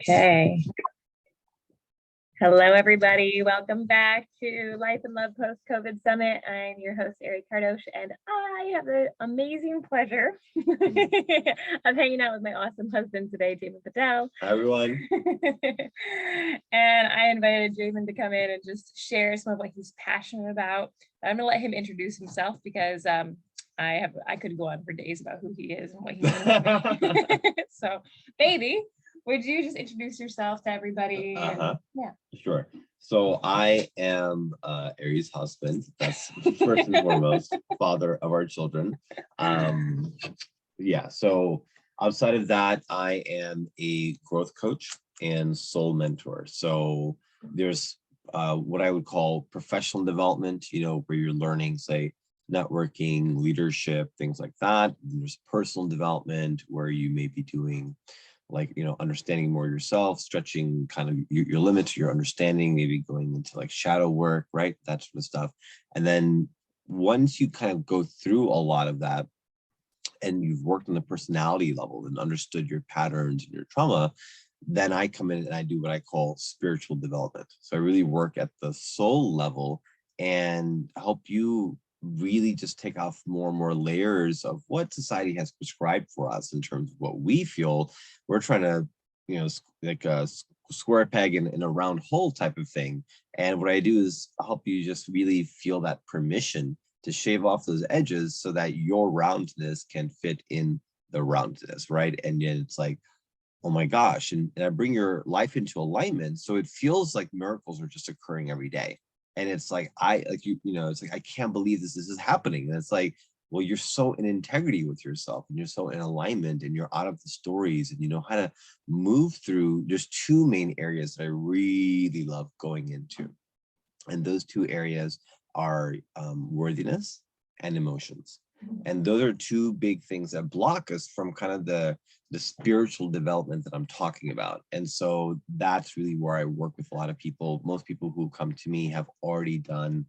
Okay. Hello, everybody. Welcome back to Life and Love Post-COVID Summit. I'm your host, Ari Kardosh, and I have the amazing pleasure of hanging out with my awesome husband today, Jaymin Patel. Hi, everyone. And I invited Jaymin to come in and just share some of what he's passionate about. I'm going to let him introduce himself because I could go on for days about who he is and what he means. So, baby, would you just introduce yourself to everybody? Yeah. Sure. So I am Ari's husband. That's first and foremost, father of our children. So outside of that, I am a growth coach and soul mentor. So there's what I would call professional development, where you're learning, say, networking, leadership, things like that. There's personal development where you may be doing understanding more yourself, stretching kind of your limits, your understanding, maybe going into like shadow work, right? That sort of stuff. And then once you kind of go through a lot of that and you've worked on the personality level and understood your patterns and your trauma, then I come in and I do what I call spiritual development. So I really work at the soul level and help you really just take off more and more layers of what society has prescribed for us in terms of what we feel we're trying to, like a square peg in a round hole type of thing. And what I do is help you just really feel that permission to shave off those edges so that your roundness can fit in the roundness, right? And yet it's like, oh my gosh, and I bring your life into alignment. So it feels like miracles are just occurring every day. And it's like, it's like, I can't believe this is happening. And it's like, well, you're so in integrity with yourself and you're so in alignment and you're out of the stories and you know how to move through. There's two main areas that I really love going into. And those two areas are worthiness and emotions. And those are two big things that block us from kind of the spiritual development that I'm talking about. And so that's really where I work with a lot of people. Most people who come to me have already done,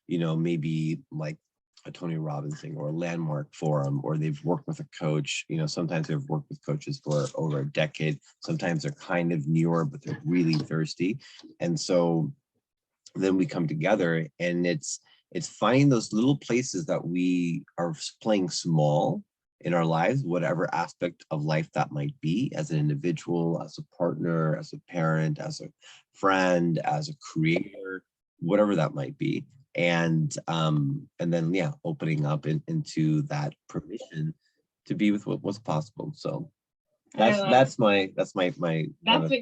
maybe like a Tony Robbins thing or a landmark forum, or they've worked with a coach. Sometimes they've worked with coaches for over a decade. Sometimes they're kind of newer, but they're really thirsty. And so then we come together and it's finding those little places that we are playing small in our lives, whatever aspect of life that might be, as an individual, as a partner, as a parent, as a friend, as a creator, whatever that might be. And then opening up into that permission to be with what's possible. So that's what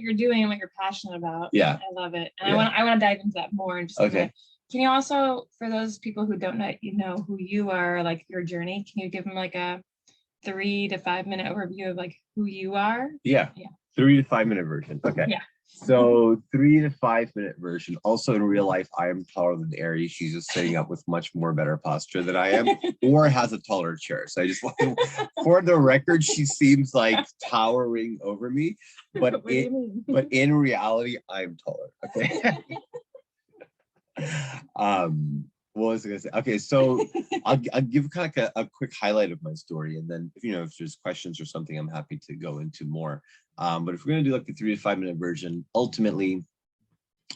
you're doing and what you're passionate about. Yeah, I love it. And I want to dive into that more. And just okay. Can you also, for those people who don't know who you are, like your journey, can you give them like a 3 to 5 minute overview of like who you are? Yeah. 3 to 5 minute version. Okay. Yeah. So 3 to 5 minute version. Also in real life, I am taller than Ari. She's just sitting up with much more better posture than I am, or has a taller chair. So I just want to, for the record, she seems like towering over me, but in reality, I'm taller. Okay. What was I gonna say? Okay, so I'll give kind of a quick highlight of my story, and then if there's questions or something, I'm happy to go into more. But if we're gonna do like the 3 to 5 minute version, ultimately,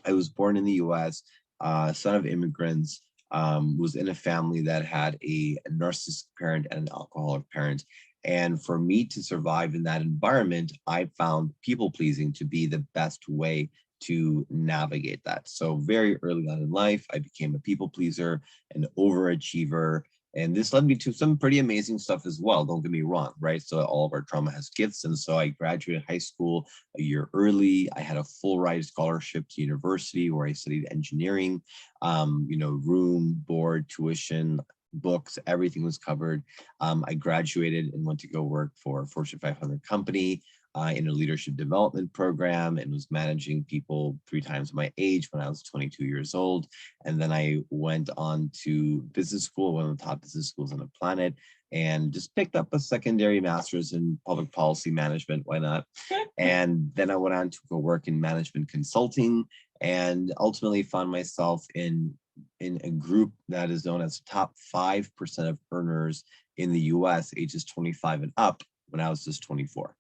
I was born in the U.S., son of immigrants, was in a family that had a narcissistic parent and an alcoholic parent. And for me to survive in that environment, I found people pleasing to be the best way to navigate that. So very early on in life, I became a people pleaser, an overachiever, and this led me to some pretty amazing stuff as well. Don't get me wrong, right? So all of our trauma has gifts. And so I graduated high school a year early. I had a full ride scholarship to university where I studied engineering, room, board, tuition, books, everything was covered. I graduated and went to go work for a Fortune 500 company in a leadership development program, and was managing people 3 times my age when I was 22 years old. And then I went on to business school, one of the top business schools on the planet, and just picked up a secondary master's in public policy management. Why not? And then I went on to go work in management consulting, and ultimately found myself in a group that is known as top 5% of earners in the US, ages 25 and up, when I was just 24.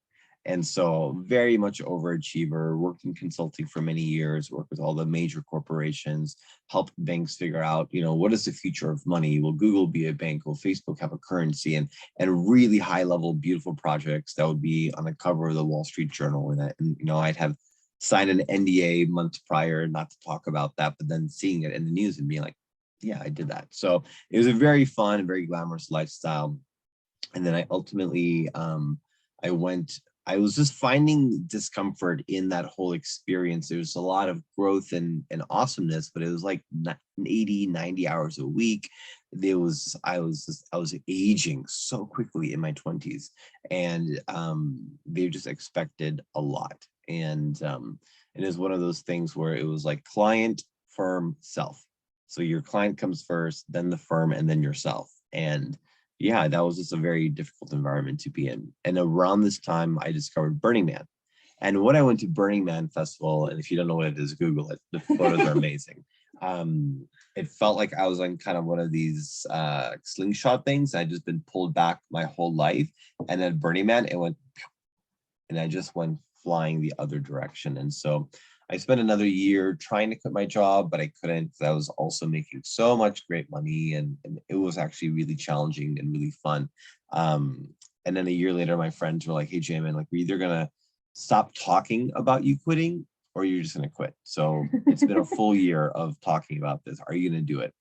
And so very much overachiever, worked in consulting for many years, worked with all the major corporations, helped banks figure out, what is the future of money? Will Google be a bank? Will Facebook have a currency? And really high level, beautiful projects that would be on the cover of the Wall Street Journal. And I'd have signed an NDA months prior not to talk about that, but then seeing it in the news and being like, yeah, I did that. So it was a very fun, very glamorous lifestyle. And then I ultimately, I was just finding discomfort in that whole experience. There's a lot of growth and awesomeness, but it was like 80, 90 hours a week. I was aging so quickly in my 20s, and they just expected a lot. And it is one of those things where it was like client, firm, self. So your client comes first, then the firm, and then yourself. And yeah, that was just a very difficult environment to be in. And around this time, I discovered Burning Man. And when I went to Burning Man Festival, and if you don't know what it is, Google it. The photos are amazing. It felt like I was on kind of one of these slingshot things. I'd just been pulled back my whole life. And then Burning Man, it went, and I just went flying the other direction. And so I spent another year trying to quit my job, but I couldn't because I was also making so much great money, and it was actually really challenging and really fun. And then a year later, my friends were like, hey, Jaymin, like, we're either going to stop talking about you quitting or you're just going to quit. So it's been a full year of talking about this. Are you going to do it?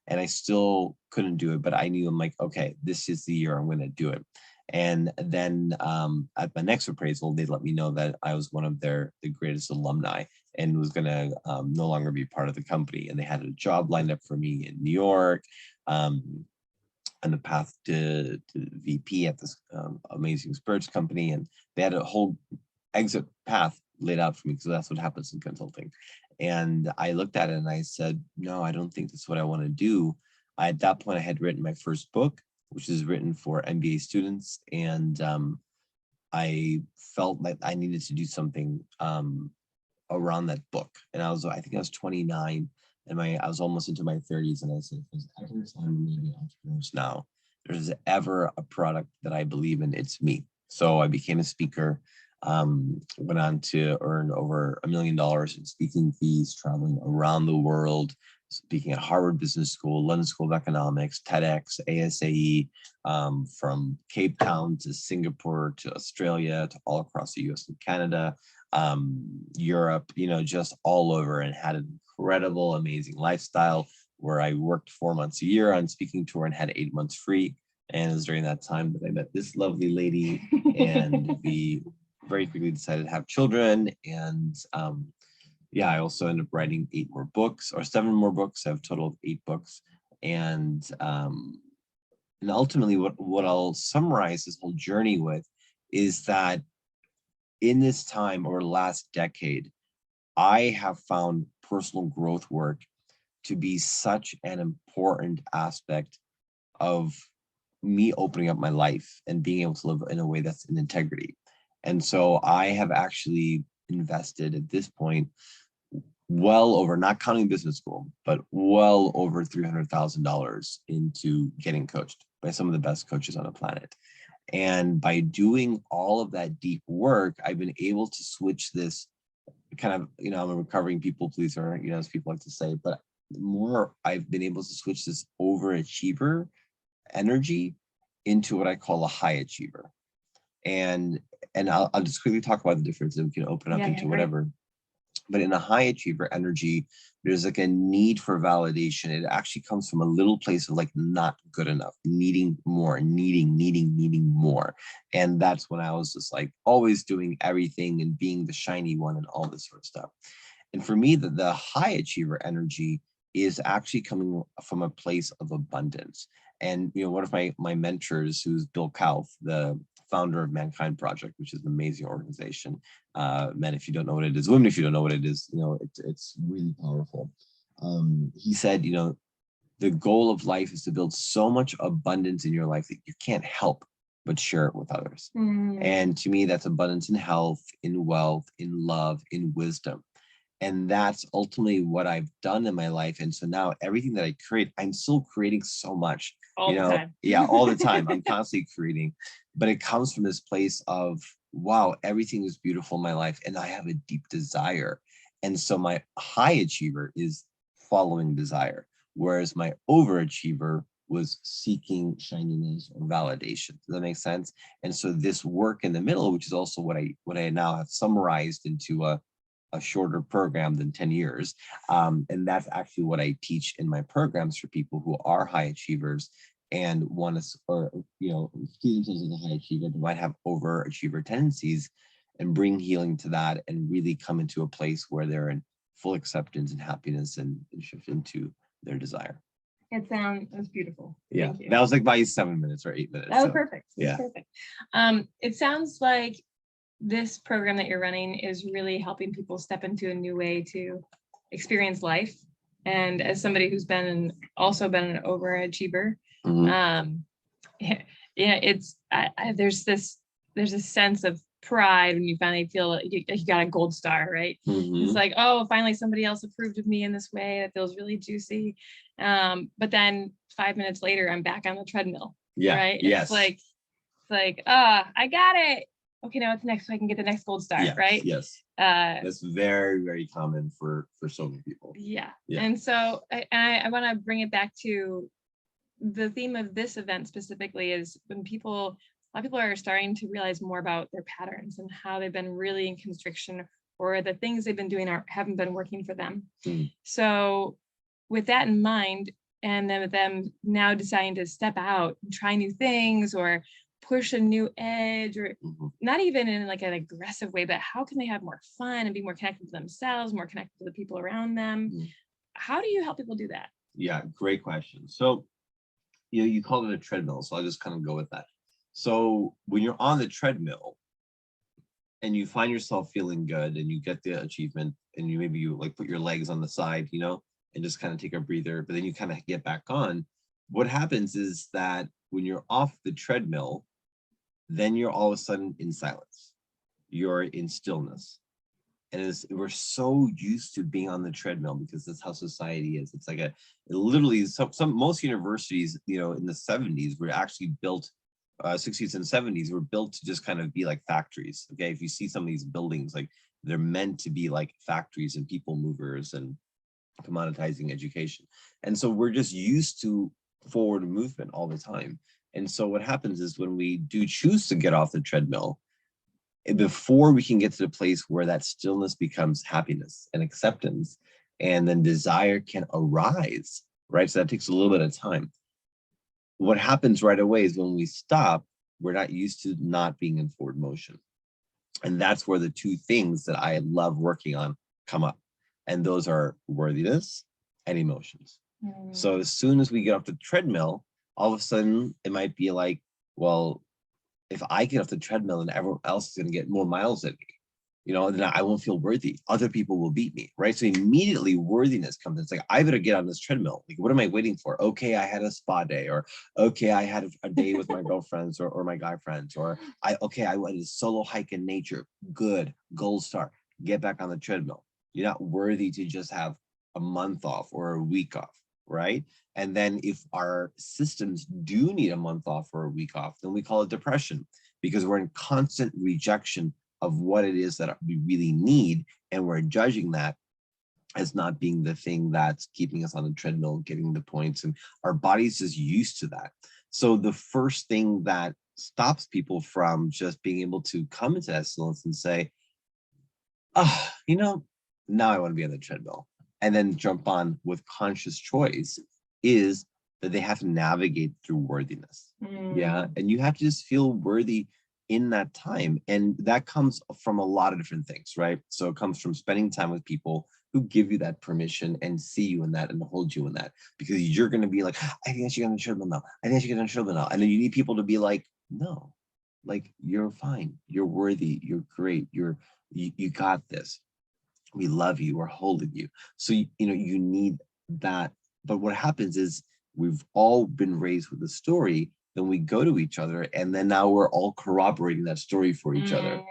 And I still couldn't do it, but I knew, I'm like, okay, this is the year I'm going to do it. And then at my next appraisal, they let me know that I was one of the greatest alumni and was going to no longer be part of the company. And they had a job lined up for me in New York, on the path to VP at this amazing spirits company. And they had a whole exit path laid out for me, because that's what happens in consulting. And I looked at it and I said, no, I don't think that's what I want to do. At that point, I had written my first book, which is written for MBA students. And I felt like I needed to do something around that book. And I think I was 29, and I was almost into my 30s. And I said, if there's ever time to be entrepreneurs now, there's ever a product that I believe in, it's me. So I became a speaker, went on to earn over $1 million in speaking fees, traveling around the world, speaking at Harvard Business School, London School of Economics, TEDx, ASAE, from Cape Town to Singapore to Australia to all across the US and Canada, Europe, just all over, and had an incredible, amazing lifestyle where I worked 4 months a year on speaking tour and had 8 months free. And it was during that time that I met this lovely lady, and we very quickly decided to have children. And yeah, I also ended up writing 8 more books, or 7 more books. I have a total of 8 books. And ultimately what I'll summarize this whole journey with is that in this time, over the last decade, I have found personal growth work to be such an important aspect of me opening up my life and being able to live in a way that's in integrity. And so I have actually invested at this point well over, not counting business school, but well over $300,000 into getting coached by some of the best coaches on the planet. And by doing all of that deep work, I've been able to switch this kind of, I'm a recovering people pleaser, as people like to say, but more I've been able to switch this overachiever energy into what I call a high achiever. And I'll just quickly talk about the difference, and we can open up into whatever. But in a high achiever energy, there's like a need for validation. It actually comes from a little place of like not good enough, needing more, needing more. And that's when I was just like always doing everything and being the shiny one and all this sort of stuff. And for me, the high achiever energy is actually coming from a place of abundance. And one of my mentors, who's Bill Kauth, the founder of Mankind Project, which is an amazing organization. Men, if you don't know what it is, women, if you don't know what it is, it's really powerful. He said, the goal of life is to build so much abundance in your life that you can't help but share it with others. And to me, that's abundance in health, in wealth, in love, in wisdom. And that's ultimately what I've done in my life. And so now everything that I create, I'm still creating so much. All the time. Yeah, all the time. I'm constantly creating, but it comes from this place of wow, everything is beautiful in my life and I have a deep desire. And so my high achiever is following desire, whereas my overachiever was seeking shininess or validation. Does that make sense? And so this work in the middle, which is also what I now have summarized into a shorter program than 10 years. And that's actually what I teach in my programs for people who are high achievers and want to, or, see themselves as a high achiever, but might have overachiever tendencies, and bring healing to that and really come into a place where they're in full acceptance and happiness and shift into their desire. That's beautiful. Yeah. Thank you. That was like my 7 minutes or 8 minutes. That was perfect. Yeah. Perfect. It sounds like this program that you're running is really helping people step into a new way to experience life. And as somebody who's also been an overachiever, yeah, there's a sense of pride when you finally feel like you got a gold star, right? It's like, oh, finally somebody else approved of me in this way. That feels really juicy. But then 5 minutes later, I'm back on the treadmill. Yeah. Right. Yes. It's like, I got it. Okay, now what's next? So I can get the next gold star, right? Yes. That's very, very common for so many people. Yeah. And so I want to bring it back to the theme of this event specifically is when a lot of people are starting to realize more about their patterns and how they've been really in constriction, or the things they've been doing haven't been working for them. So with that in mind, and then with them now deciding to step out and try new things or push a new edge, or not even in like an aggressive way, but how can they have more fun and be more connected to themselves, more connected to the people around them? How do you help people do that? Yeah, great question. So, you called it a treadmill, so I'll just kind of go with that. So when you're on the treadmill and you find yourself feeling good and you get the achievement, and you like put your legs on the side, and just kind of take a breather, but then you kind of get back on. What happens is that when you're off the treadmill, then you're all of a sudden in silence. You're in stillness. And we're so used to being on the treadmill because that's how society is. It's like most universities, in the 70s were actually built, 60s and 70s were built to just kind of be like factories. Okay. If you see some of these buildings, like they're meant to be like factories and people movers and commoditizing education. And so we're just used to forward movement all the time. And so what happens is when we do choose to get off the treadmill, before we can get to the place where that stillness becomes happiness and acceptance, and then desire can arise, right? So that takes a little bit of time. What happens right away is when we stop, we're not used to not being in forward motion. And that's where the two things that I love working on come up. And those are worthiness and emotions. So as soon as we get off the treadmill, all of a sudden it might be like, well, if I get off the treadmill and everyone else is going to get more miles than me, then I won't feel worthy. Other people will beat me, right? So immediately worthiness comes in. It's like, I better get on this treadmill. Like, what am I waiting for? Okay, I had a spa day, or okay, I had a day with my girlfriends or my guy friends, or I went a solo hike in nature. Good, gold star. Get back on the treadmill. You're not worthy to just have a month off or a week off, right? And then if our systems do need a month off or a week off, then we call it depression, because we're in constant rejection of what it is that we really need. And we're judging that as not being the thing that's keeping us on the treadmill, getting the points. And our body's just used to that. So the first thing that stops people from just being able to come into that stillness and say, oh, now I want to be on the treadmill, and then jump on with conscious choice, is that they have to navigate through worthiness. Yeah. And you have to just feel worthy in that time. And that comes from a lot of different things, right? So it comes from spending time with people who give you that permission and see you in that and hold you in that, because you're going to be like, I think I should get on the treadmill now. I think I should get on the treadmill now. And then you need people to be like, no, like, you're fine. You're worthy. You're great. You got this. We love you. We're holding you. So, you need that. But what happens is we've all been raised with a story, then we go to each other, and then now we're all corroborating that story for each other,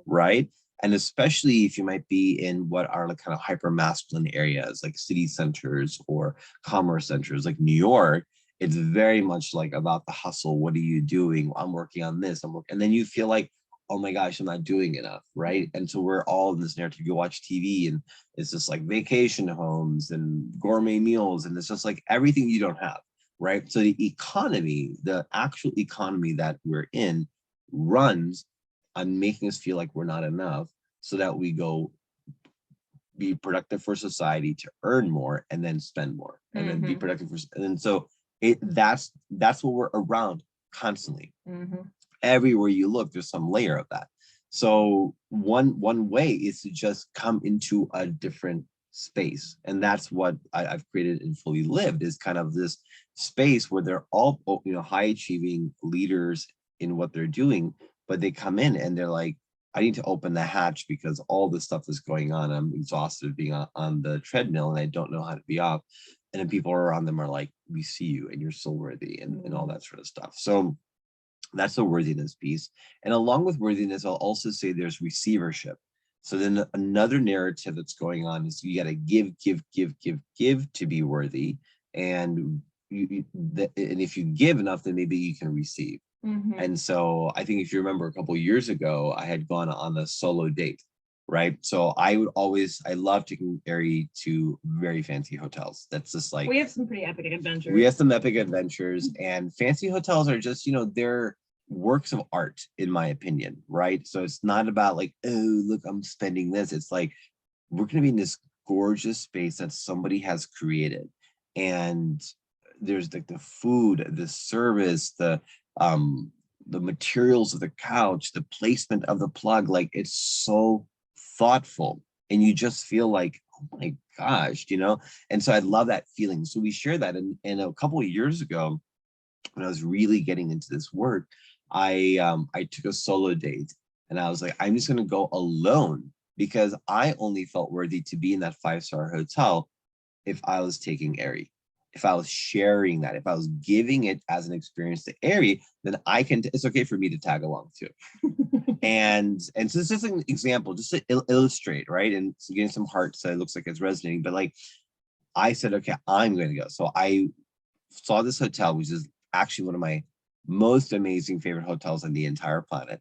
right? And especially if you might be in what are like kind of hyper masculine areas, like city centers or commerce centers, like New York, it's very much like about the hustle. What are you doing? I'm working on this. And then you feel like oh my gosh, I'm not doing enough, right? And so we're all in this narrative. You watch TV and it's just like vacation homes and gourmet meals, and it's just like everything you don't have, right? So the economy, the actual economy that we're in, runs on making us feel like we're not enough, so that we go be productive for society to earn more and then spend more and then be productive for, and so that's what we're around constantly. Everywhere you look, there's some layer of that. So one way is to just come into a different space, and that's what I've created in Fully Lived, is kind of this space where they're all, you know, high achieving leaders in what they're doing, but they come in and they're like, I need to open the hatch because all this stuff is going on. I'm exhausted being on the treadmill and I don't know how to be off. And then people around them are like, we see you and you're so worthy, and all that sort of stuff. So that's the worthiness piece. And along with worthiness, I'll also say there's receivership. So then another narrative that's going on is you got to give to be worthy. And and if you give enough, then maybe you can receive. And so I think if you remember a couple of years ago, I had gone on a solo date, right? So I love taking Ari to very fancy hotels. That's just like, we have some pretty epic adventures. We have some epic adventures, and fancy hotels are just, you know, they're works of art, in my opinion, right? So it's not about like, oh, look, I'm spending this. It's like, we're going to be in this gorgeous space that somebody has created. And there's like the food, the service, the materials of the couch, the placement of the plug, like it's so thoughtful, and you just feel like, oh my gosh, you know. And so I love that feeling. So we share that. And a couple of years ago, when I was really getting into this work, I took a solo date, and I was like, I'm just going to go alone, because I only felt worthy to be in that 5-star hotel if I was taking Ari. If I was sharing that, if I was giving it as an experience to Ari, then it's okay for me to tag along too. and so this is just an example, just to illustrate, right? And so getting some hearts, so it looks like it's resonating. But like, I said, okay, I'm going to go. So I saw this hotel, which is actually one of my most amazing favorite hotels on the entire planet.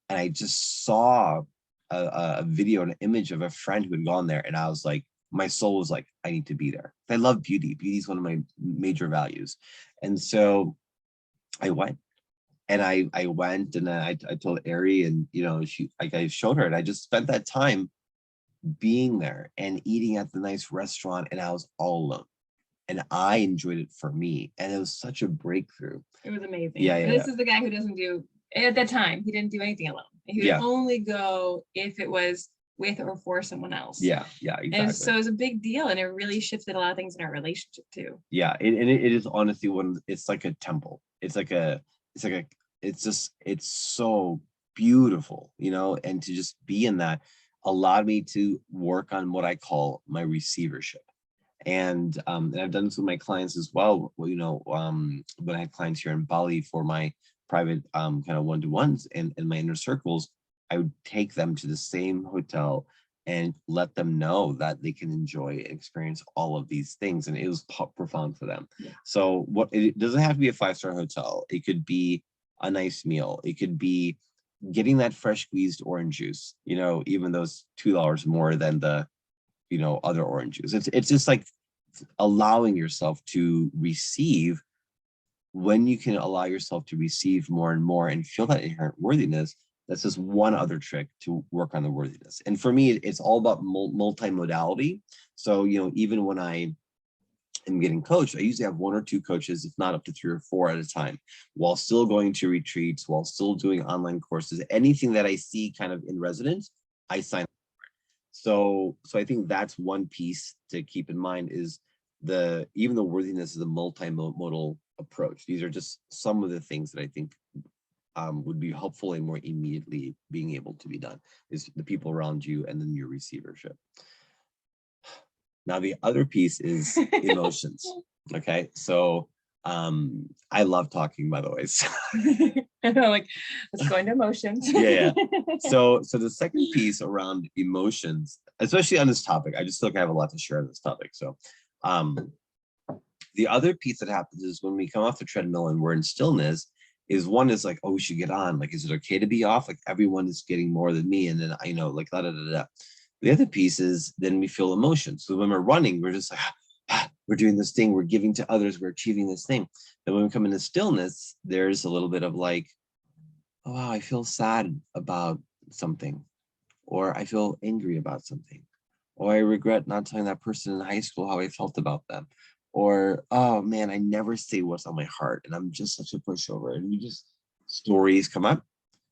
And I just saw a video, an image of a friend who had gone there. And I was like, my soul was like, I need to be there. I love beauty. Beauty is one of my major values. And so I went. And I went, and I told Ari, and you know, I showed her, and I just spent that time being there and eating at the nice restaurant, and I was all alone. And I enjoyed it for me. And it was such a breakthrough. It was amazing. Yeah. This is the guy who doesn't do, at that time, he didn't do anything alone. He would only go if it was with or for someone else. Yeah, exactly. And so it was a big deal, and it really shifted a lot of things in our relationship too. Yeah, it is honestly it's like a temple. It's so beautiful, you know, and to just be in that allowed me to work on what I call my receivership. And I've done this with my clients as well. You know, when I had clients here in Bali for my private kind of one-to-ones and my inner circles, I would take them to the same hotel and let them know that they can enjoy and experience all of these things. And it was profound for them. Yeah. So it doesn't have to be a 5-star hotel. It could be a nice meal. It could be getting that fresh squeezed orange juice, you know, even though it's $2 more than the, you know, other orange juice. It's just like allowing yourself to receive. When you can allow yourself to receive more and more and feel that inherent worthiness, that's just one other trick to work on the worthiness. And for me, it's all about multimodality. So, you know, even when I am getting coached, I usually have 1 or 2 coaches, if not up to 3 or 4 at a time, while still going to retreats, while still doing online courses. Anything that I see kind of in residence, I sign up for it. So I think that's one piece to keep in mind, is even the worthiness is a multimodal approach. These are just some of the things that I think would be helpful and more immediately being able to be done, is the people around you and then your receivership. Now, the other piece is emotions. Okay. So I love talking, by the way. So like, let's go into emotions. yeah. So the second piece around emotions, especially on this topic, I just feel like I have a lot to share on this topic. So the other piece that happens is when we come off the treadmill and we're in stillness, is one is like, oh, we should get on. Like, is it okay to be off? Like everyone is getting more than me. And then I know, like, da da da da. The other piece is then we feel emotion. So when we're running, we're just like, we're doing this thing, we're giving to others, we're achieving this thing. And when we come into stillness, there's a little bit of like, oh, wow, I feel sad about something, or I feel angry about something, or I regret not telling that person in high school how I felt about them, or, oh man, I never say what's on my heart and I'm just such a pushover. And we just, stories come up,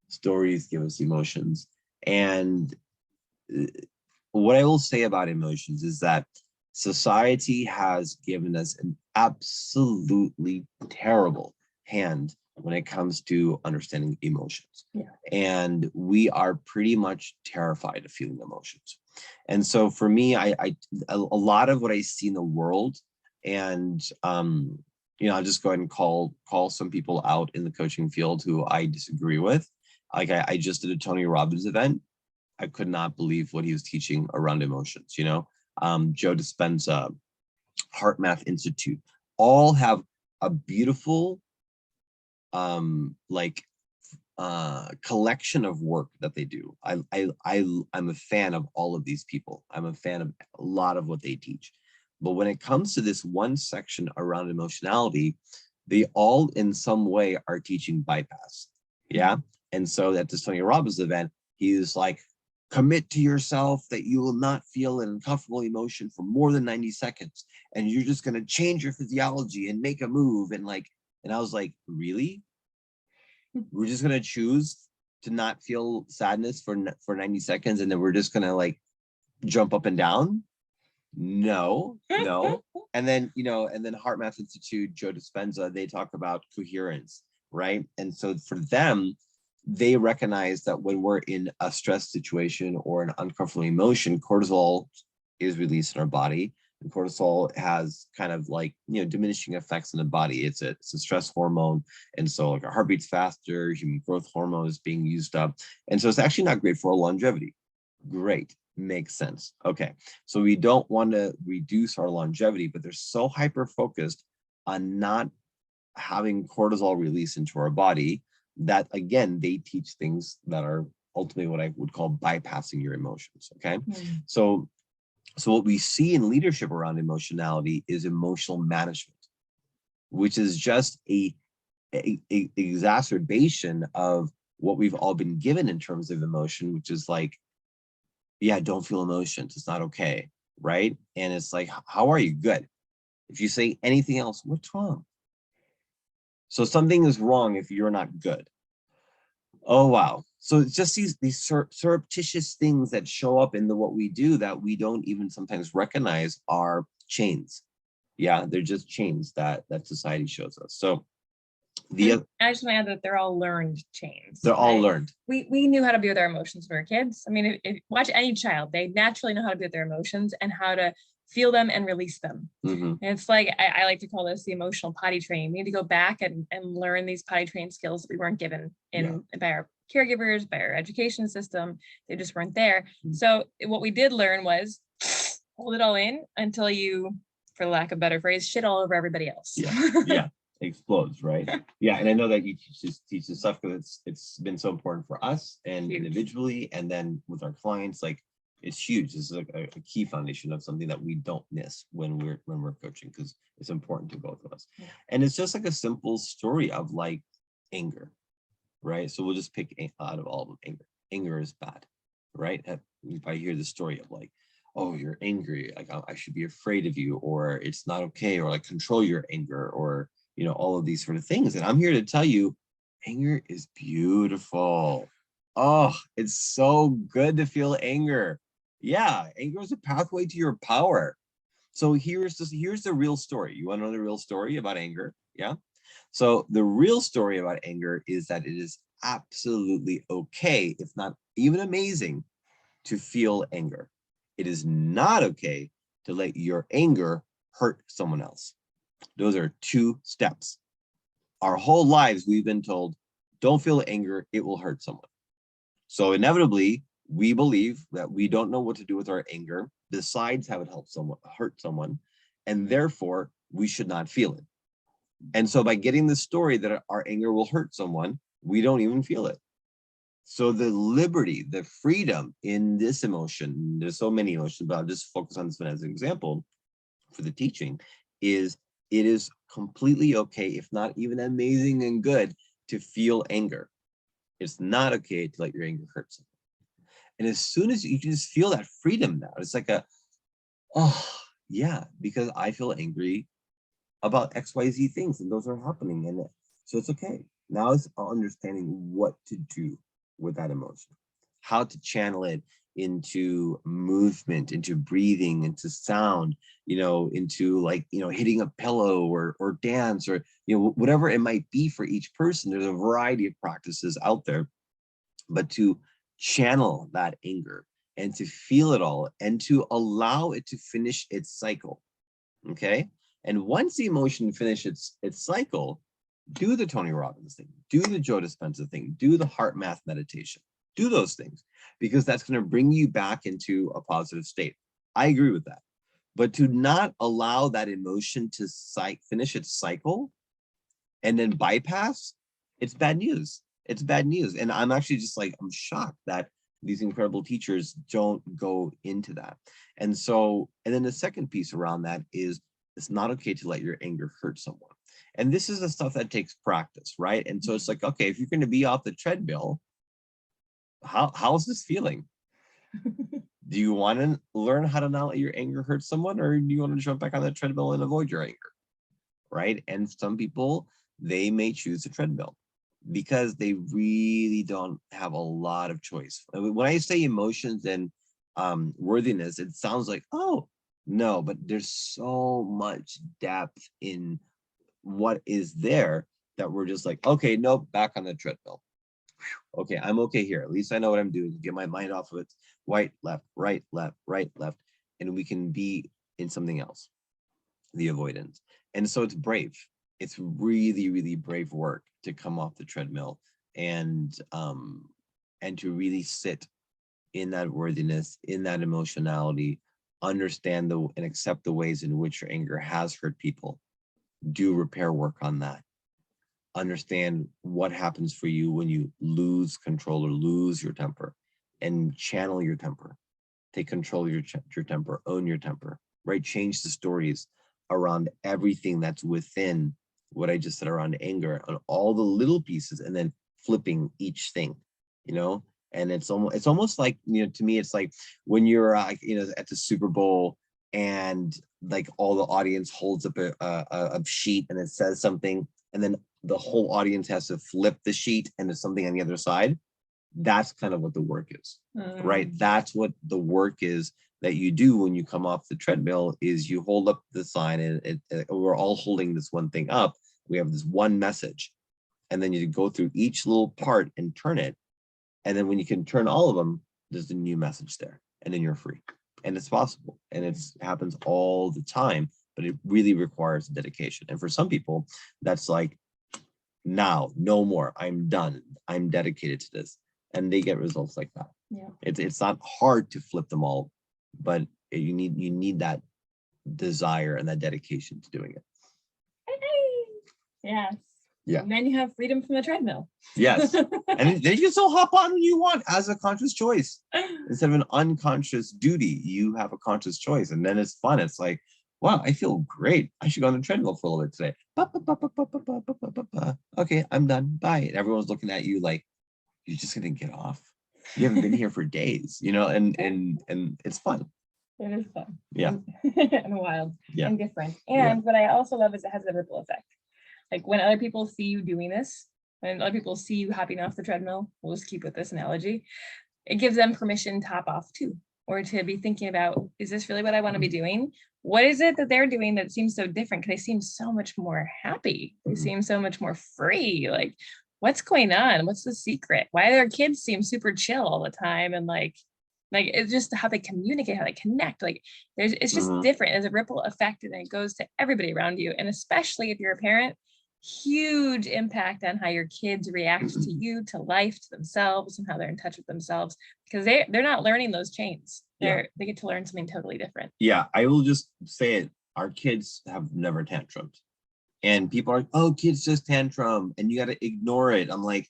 stories give us emotions. And what I will say about emotions is that society has given us an absolutely terrible hand when it comes to understanding emotions. Yeah. And we are pretty much terrified of feeling emotions. And so for me, a lot of what I see in the world, and I'll just go ahead and call some people out in the coaching field who I disagree with. Like I just did a Tony Robbins event. I could not believe what he was teaching around emotions, Joe Dispenza, Heart Math Institute, all have a beautiful collection of work that they do. I'm a fan of all of these people. I'm a fan of a lot of what they teach. But when it comes to this one section around emotionality, they all in some way are teaching bypass. Yeah. And so at this Tony Robbins event, he's like, commit to yourself that you will not feel an uncomfortable emotion for more than 90 seconds. And you're just going to change your physiology and make a move. And I was like, really? We're just going to choose to not feel sadness for 90 seconds. And then we're just going to like jump up and down. No. And then, and then Heart Math Institute, Joe Dispenza, they talk about coherence, right? And so for them, they recognize that when we're in a stress situation or an uncomfortable emotion, cortisol is released in our body. And cortisol has kind of like, diminishing effects in the body. It's a stress hormone. And so like our heart beats faster, human growth hormone is being used up. And so it's actually not great for our longevity. Great. Makes sense. Okay. So we don't want to reduce our longevity, but they're so hyper focused on not having cortisol release into our body that, again, they teach things that are ultimately what I would call bypassing your emotions. Okay. So what we see in leadership around emotionality is emotional management, which is just a exacerbation of what we've all been given in terms of emotion, which is like, yeah, don't feel emotions. It's not okay. Right. And it's like, how are you? Good. If you say anything else, what's wrong? So something is wrong if you're not good. Oh, wow. So it's just these surreptitious things that show up in what we do that we don't even sometimes recognize are chains. Yeah, they're just chains that society shows us. So I just want to add that they're all learned chains. They're all learned. We knew how to be with our emotions when we were kids. I mean, if watch any child, they naturally know how to be with their emotions and how to feel them and release them. And it's like, I like to call this the emotional potty training. We need to go back and learn these potty train skills that we weren't given by our caregivers, by our education system. They just weren't there. So what we did learn was hold it all in until you, for lack of a better phrase, shit all over everybody else. Yeah. Explodes, right? Yeah. And I know that you teach this stuff because it's been so important for us and individually, and then with our clients, like it's huge. This is a key foundation of something that we don't miss when we're coaching, because it's important to both of us. And it's just like a simple story of like anger, right? So we'll just pick out of all of them. Anger is bad, right? If I hear the story of like, oh, you're angry, like I should be afraid of you, or it's not okay, or like control your anger, or all of these sort of things. And I'm here to tell you, anger is beautiful. Oh, it's so good to feel anger. Yeah, anger is a pathway to your power. So here's the real story. You want to know the real story about anger? Yeah. So the real story about anger is that it is absolutely okay, if not even amazing, to feel anger. It is not okay to let your anger hurt someone else. Those are two steps. Our whole lives, we've been told, don't feel anger, it will hurt someone. So inevitably, we believe that we don't know what to do with our anger besides have it hurt someone, and therefore we should not feel it. And so by getting the story that our anger will hurt someone, we don't even feel it. So the liberty, the freedom in this emotion, there's so many emotions, but I'll just focus on this one as an example for the teaching, is it is completely okay, if not even amazing and good, to feel anger. It's not okay to let your anger hurt someone. And as soon as you can just feel that freedom now, it's like oh yeah, because I feel angry about XYZ things and those are happening. And so it's okay. Now it's understanding what to do with that emotion, how to channel it into movement, into breathing, into sound, into like, hitting a pillow or dance or, whatever it might be for each person. There's a variety of practices out there, but to channel that anger and to feel it all and to allow it to finish its cycle. Okay. And once the emotion finishes its cycle, do the Tony Robbins thing, do the Joe Dispenza thing, do the heart math meditation, do those things, because that's going to bring you back into a positive state. I agree with that. But to not allow that emotion to finish its cycle and then bypass, it's bad news. It's bad news. And I'm actually just like, I'm shocked that these incredible teachers don't go into that. And so, and then the second piece around that is it's not okay to let your anger hurt someone. And this is the stuff that takes practice, right? And so it's like, okay, if you're going to be off the treadmill, how's this feeling? Do you want to learn how to not let your anger hurt someone, or do you want to jump back on the treadmill and avoid your anger? Right? And some people, they may choose the treadmill because they really don't have a lot of choice. I mean, when I say emotions and worthiness, it sounds like, oh, no, but there's so much depth in what is there that we're just like, okay, nope, back on the treadmill. Okay, I'm okay here. At least I know what I'm doing. Get my mind off of it. Right, left, right, left, right, left. And we can be in something else, the avoidance. And so it's brave. It's really, really brave work to come off the treadmill and to really sit in that worthiness, in that emotionality, understand and accept the ways in which your anger has hurt people. Do repair work on that. Understand what happens for you when you lose control or lose your temper, and channel your temper. Take control of your temper, own your temper, right? Change the stories around everything that's within what I just said around anger, on all the little pieces, and then flipping each thing, and it's almost like, to me, it's like when you're, at the Super Bowl and like all the audience holds up a sheet and it says something, and then the whole audience has to flip the sheet and there's something on the other side. That's kind of what the work is, right? That's what the work is that you do when you come off the treadmill, is you hold up the sign and we're all holding this one thing up. We have this one message, and then you go through each little part and turn it. And then when you can turn all of them, there's a new message there, and then you're free. And it's possible, and it happens all the time, but it really requires dedication. And for some people, that's like, now, no more, I'm done, I'm dedicated to this. And they get results like that. Yeah. It's not hard to flip them all, but you need that desire and that dedication to doing it. Yes. Yeah. And then you have freedom from the treadmill. Yes. And then you can still hop on when you want as a conscious choice. Instead of an unconscious duty, you have a conscious choice. And then it's fun. It's like, wow, I feel great. I should go on the treadmill for a little bit today. Okay, I'm done. Bye. And everyone's looking at you like, you're just gonna get off. You haven't been here for days, and it's fun. It is fun. Yeah. And wild. Yeah. And different. And what I also love is it has a ripple effect. Like when other people see you doing this, when other people see you hopping off the treadmill, we'll just keep with this analogy, it gives them permission to hop off too, or to be thinking about, is this really what I want to be doing? What is it that they're doing that seems so different? Because they seem so much more happy. They seem so much more free. Like, what's going on? What's the secret? Why do their kids seem super chill all the time? And like it's just how they communicate, how they connect. Like it's just different. There's a ripple effect, and it goes to everybody around you. And especially if you're a parent, huge impact on how your kids react to you, to life, to themselves, and how they're in touch with themselves, because they're not learning those chains. They get to learn something totally different. Yeah, I will just say it. Our kids have never tantrumed. And people are like, oh, kids just tantrum and you got to ignore it. I'm like,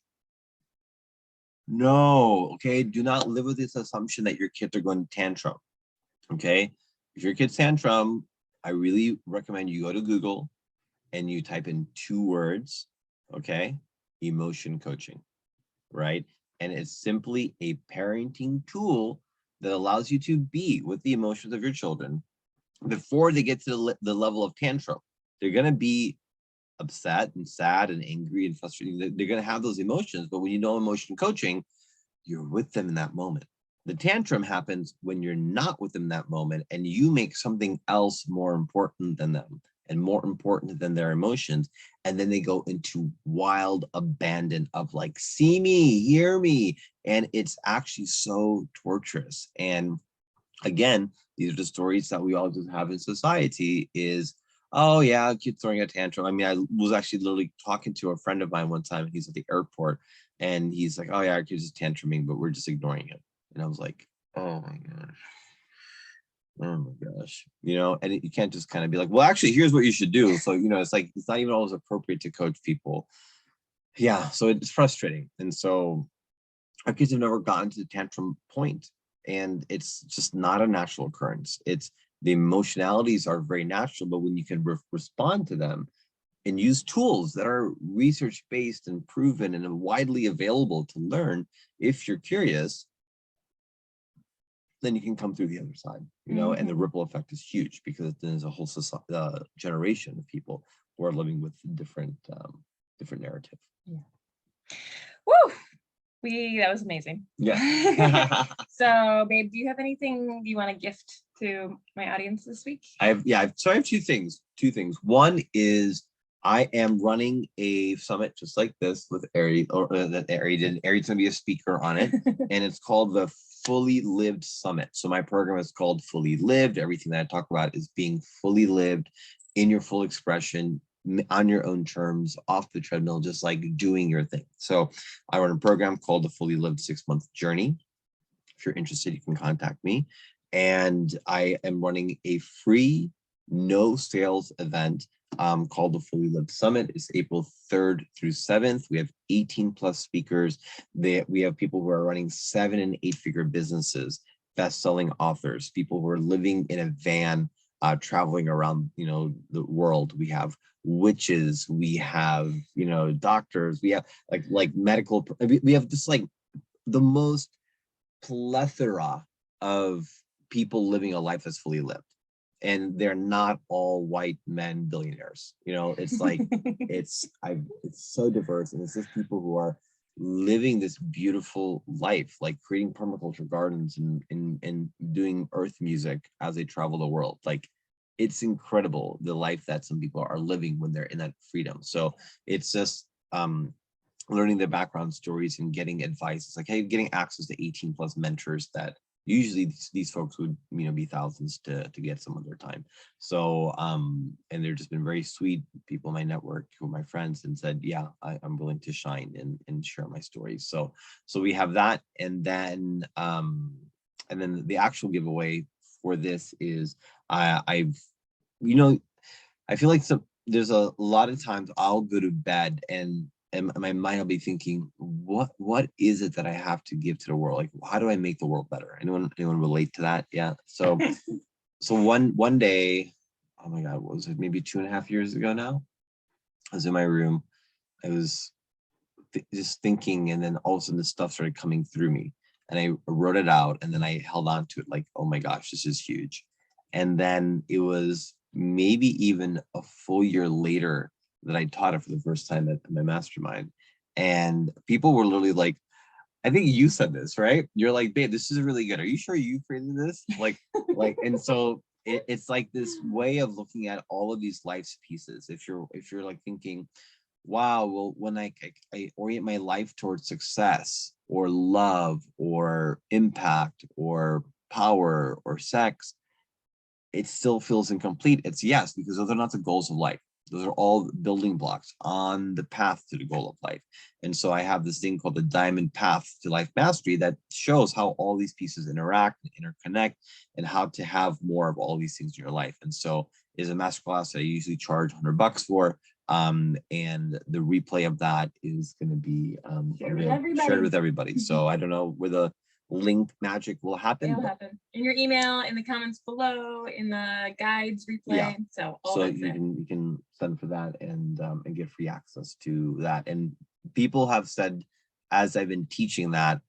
no, okay, do not live with this assumption that your kids are going to tantrum. Okay, if your kids tantrum, I really recommend you go to Google and you type in 2 words, okay, emotion coaching, right? And it's simply a parenting tool that allows you to be with the emotions of your children before they get to the level of tantrum. They're going to be upset and sad and angry and frustrated. They're going to have those emotions, but when you know emotion coaching, you're with them in that moment. The tantrum happens when you're not with them in that moment and you make something else more important than them and more important than their emotions. And then they go into wild abandon of like, see me, hear me. And it's actually so torturous. And again, these are the stories that we all just have in society is, oh yeah, kid throwing a tantrum. I mean, I was actually literally talking to a friend of mine one time. He's at the airport and he's like, oh yeah, our kid's just tantruming, but we're just ignoring him. And I was like, oh my gosh. Oh my gosh. You know, and you can't just kind of be like, well, actually, here's what you should do. So, you know, it's like, it's not even always appropriate to coach people. Yeah. So it's frustrating. And so our kids have never gotten to the tantrum point, and it's just not a natural occurrence. It's the emotionalities are very natural, but when you can respond to them and use tools that are research based and proven and widely available to learn, if you're curious, then you can come through the other side, you know, and the ripple effect is huge because there's a whole generation of people who are living with different narrative. Yeah. Woo! That was amazing. Yeah. So, babe, do you have anything you want to gift to my audience this week? I have 2 things. One is I am running a summit just like this with Ari, or that Ari did. Ari's going to be a speaker on it, and it's called the Fully Lived Summit. So my program is called Fully Lived. Everything that I talk about is being fully lived in your full expression, on your own terms, off the treadmill, just like doing your thing. So I run a program called the Fully Lived 6-Month Journey. If you're interested, you can contact me. And I am running a free, no sales event called the Fully Lived Summit. It's April 3rd through 7th. We have 18 plus speakers. We have people who are running 7- and 8-figure businesses, best-selling authors, people who are living in a van, traveling around, you know, the world. We have witches, we have, you know, doctors, we have like medical, we have just like the most plethora of people living a life that's fully lived, and they're not all white men billionaires. You know, it's like it's so diverse, and it's just people who are living this beautiful life, like creating permaculture gardens and doing earth music as they travel the world. Like, it's incredible the life that some people are living when they're in that freedom. So it's just learning their background stories and getting advice. It's like, hey, getting access to 18 plus mentors that usually these folks would, you know, be thousands to get some of their time. So and they've just been very sweet people in my network who are my friends and said, yeah, I'm willing to shine and share my stories. So we have that. And then the actual giveaway for this is I've, you know, I feel like there's a lot of times I'll go to bed and my mind will be thinking, what is it that I have to give to the world? Like, how do I make the world better? Anyone relate to that? Yeah. So one day, oh my God, what was it? Maybe 2.5 years ago now, I was in my room. I was just thinking, and then all of a sudden this stuff started coming through me, and I wrote it out, and then I held on to it like, oh my gosh, this is huge. And then it was maybe even a full year later that I taught it for the first time at my mastermind. And people were literally like, I think you said this, right? You're like, babe, this is really good. Are you sure you created this? Like, and so it's like this way of looking at all of these life's pieces. If you're like thinking, wow, well, when I orient my life towards success or love or impact or power or sex, it still feels incomplete. It's yes, because those are not the goals of life. Those are all building blocks on the path to the goal of life. And so I have this thing called the Diamond Path to Life Mastery that shows how all these pieces interact and interconnect and how to have more of all these things in your life. And so is a masterclass that I usually charge $100 for. And the replay of that is going to be Shared with shared with everybody. So I don't know where the link magic will happen. It'll happen in your email, in the comments below, in the guides replay. Yeah. So all So that's there. you can send for that and get free access to that. And people have said, as I've been teaching that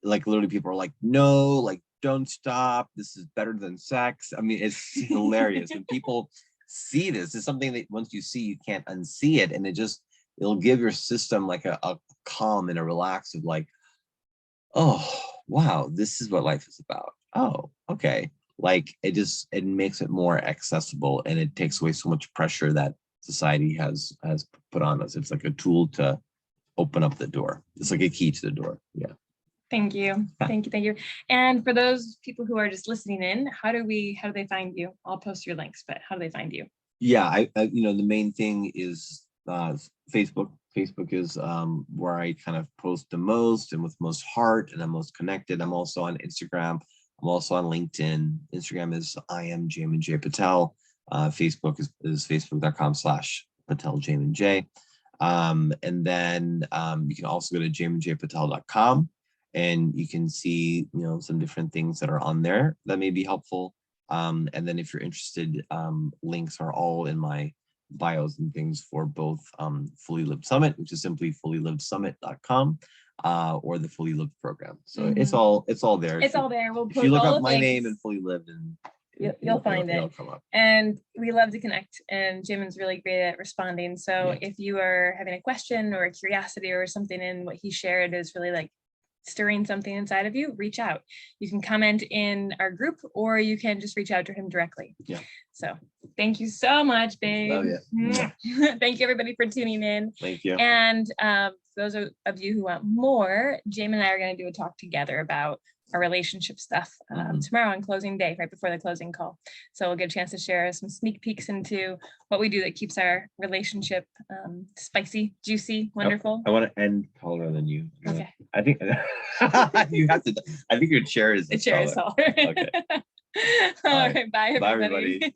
like literally people are like, no, like don't stop. This is better than sex. I mean, it's hilarious when people see this. It's something that once you see, you can't unsee it, and it'll give your system like a calm and a relax of like, oh wow, this is what life is about. Oh, okay. Like it makes it more accessible, and it takes away so much pressure that society has put on us. It's like a tool to open up the door. It's like a key to the door. Yeah. Thank you. Thank you. And for those people who are just listening in, how do they find you? I'll post your links, but how do they find you? Yeah, I the main thing is Facebook. Facebook is where I kind of post the most and with most heart, and I'm most connected. I'm also on Instagram. I'm also on LinkedIn. Instagram is I am Jaymin J Patel. Facebook is facebook.com/Patel Jaymin J. And then you can also go to jayminjpatel.com, and you can see some different things that are on there that may be helpful. And then if you're interested, links are all in my bios and things for both Fully Lived Summit, which is simply fullylivedsummit.com, or the Fully Lived program. So it's all there. It's all there. We'll if put you look all up the my links. name and Fully Lived, and you'll find it'll it. come up. And we love to connect, and Jaymin's really great at responding. So Yeah. if you are having a question or a curiosity or something in what he shared is really like stirring something inside of you, reach out. You can comment in our group, or you can just reach out to him directly. Yeah. So thank you so much, babe. Love you. Thank you everybody for tuning in. Thank you. And those of you who want more, Jaymin and I are going to do a talk together about our relationship stuff tomorrow on closing day, right before the closing call. So we'll get a chance to share some sneak peeks into what we do that keeps our relationship spicy, juicy, wonderful. I want to end taller than you. Okay. I think you have to. I think your chair is The chair is taller. taller. Okay. All right. Bye, everybody. Bye, everybody.